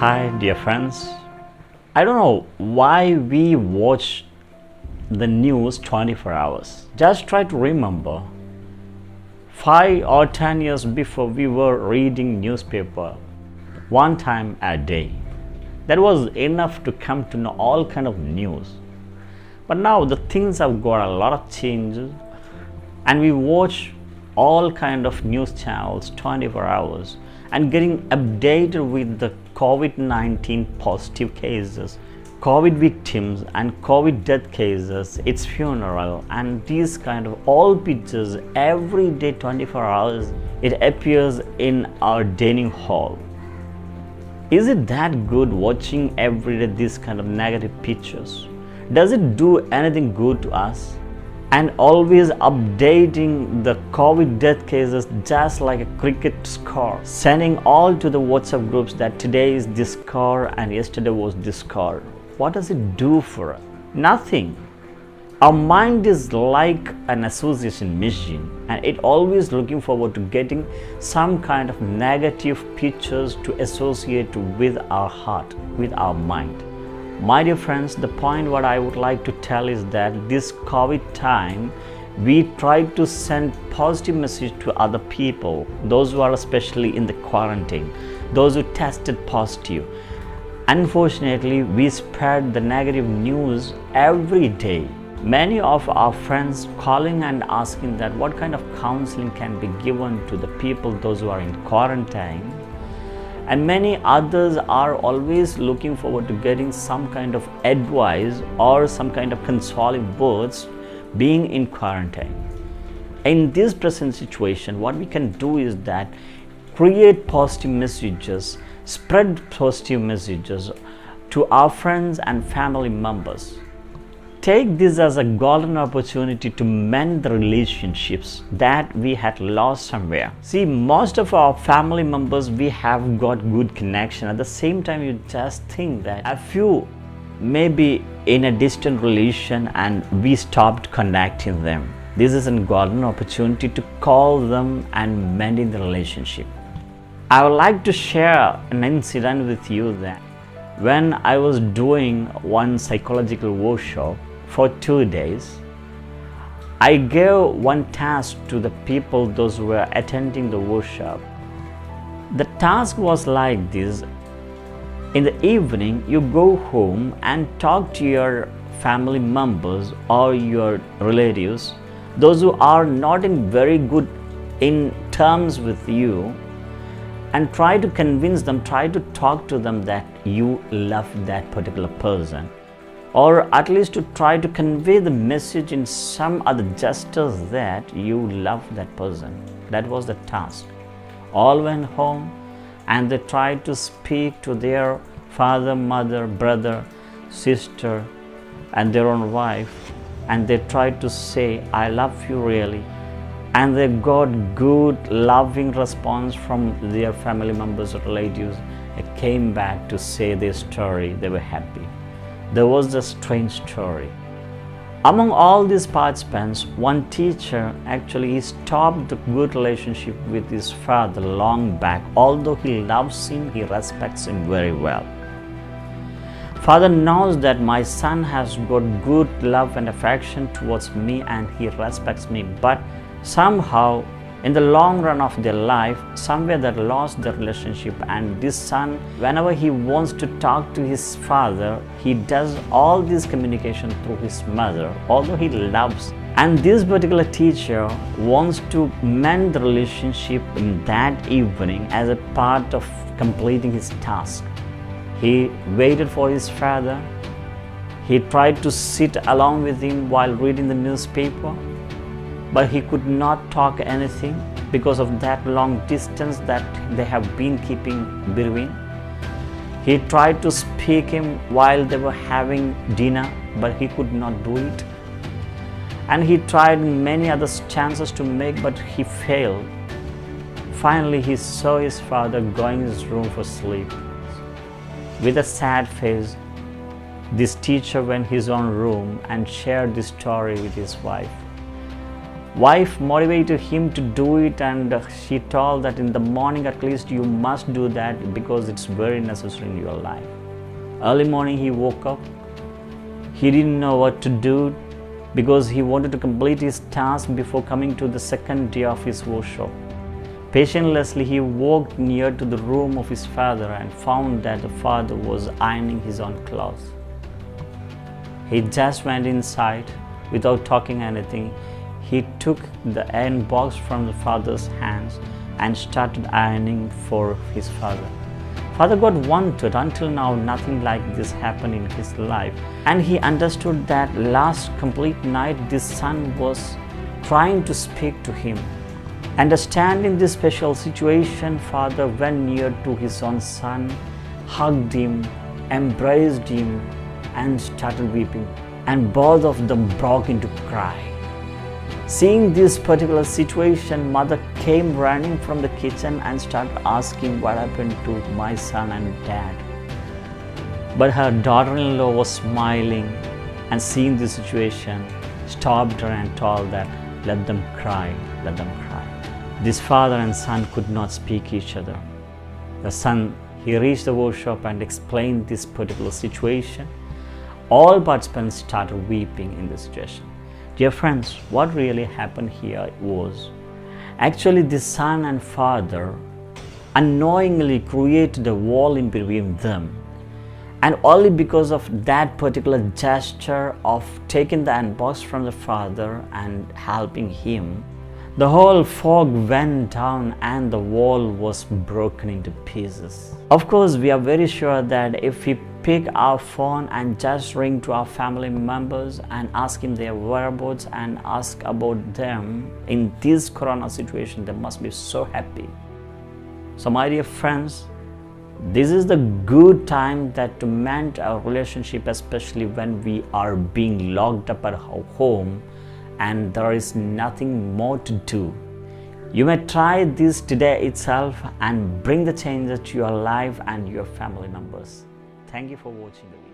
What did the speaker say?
Hi, dear friends. I don't know why we watch the news 24 hours. Just try to remember 5 or 10 years before we were reading newspaper one time a day. That was enough to come to know all kind of news. But now the things have got a lot of changes and we watch all kind of news channels 24 hours and getting updated with the COVID-19 positive cases, COVID victims and COVID death cases, its funeral and these kind of all pictures every day 24 hours it appears in our dining hall. Is it that good watching every day these kind of negative pictures? Does it do anything good to us? And always updating the COVID death cases just like a cricket score, sending all to the WhatsApp groups that today is this score and yesterday was this score. What does it do for us? Nothing. Our mind is like an association machine and it always looking forward to getting some kind of negative pictures to associate with our heart, with our mind. My dear friends, the point what I would like to tell is that this COVID time, we try to send positive message to other people, those who are especially in the quarantine, those who tested positive. Unfortunately, we spread the negative news every day. Many of our friends calling and asking that what kind of counseling can be given to the people, those who are in quarantine. And many others are always looking forward to getting some kind of advice or some kind of consoling words being in quarantine. In this present situation, what we can do is that create positive messages, spread positive messages to our friends and family members. Take this as a golden opportunity to mend the relationships that we had lost somewhere. See, most of our family members, we have got good connection. At the same time, you just think that a few may be in a distant relation and we stopped connecting them. This is a golden opportunity to call them and mending the relationship. I would like to share an incident with you that when I was doing one psychological workshop, for 2 days, I gave one task to the people, those who were attending the workshop. The task was like this. In the evening, you go home and talk to your family members or your relatives, those who are not in very good in terms with you, and try to convince them, try to talk to them that you love that particular person. Or at least to try to convey the message in some other gestures that you love that person. That was the task. All went home and they tried to speak to their father, mother, brother, sister and their own wife, and they tried to say, I love you really. And they got good, loving response from their family members or relatives. They came back to say their story. They were happy. There was a strange story. Among all these participants, one teacher actually stopped the good relationship with his father long back. Although he loves him, he respects him very well. Father knows that my son has got good love and affection towards me and he respects me, but somehow in the long run of their life, somewhere they lost the relationship, and this son, whenever he wants to talk to his father, he does all this communication through his mother, although he loves. And this particular teacher wants to mend the relationship in that evening as a part of completing his task. He waited for his father. He tried to sit along with him while reading the newspaper, but he could not talk anything because of that long distance that they have been keeping between. He tried to speak him while they were having dinner, but he could not do it. And he tried many other chances to make, but he failed. Finally, he saw his father going to his room for sleep. With a sad face, this teacher went to his own room and shared this story with his wife. Wife motivated him to do it, and she told that in the morning at least you must do that because it's very necessary in your life. Early morning he woke up. He didn't know what to do because he wanted to complete his task before coming to the second day of his workshop. Patiently he walked near to the room of his father and found that the father was ironing his own clothes. He just went inside without talking anything. He took the iron box from the father's hands and started ironing for his father. Father got wondered. Until now nothing like this happened in his life, and he understood that last complete night this son was trying to speak to him. Understanding this special situation, father went near to his own son, hugged him, embraced him and started weeping, and both of them broke into cry. Seeing this particular situation, mother came running from the kitchen and started asking what happened to my son and dad. But her daughter-in-law was smiling and seeing the situation, stopped her and told that let them cry, let them cry. This father and son could not speak each other. The son, he reached the workshop and explained this particular situation. All participants started weeping in this situation. Dear friends, what really happened here was actually the son and father unknowingly created a wall in between them, and only because of that particular gesture of taking the unbox from the father and helping him, the whole fog went down and the wall was broken into pieces. Of course, we are very sure that if we pick our phone and just ring to our family members and ask him their whereabouts and ask about them in this corona situation, they must be so happy. So my dear friends, this is the good time that to mend our relationship, especially when we are being locked up at our home and there is nothing more to do. You may try this today itself and bring the changes to your life and your family members. Thank you for watching the video.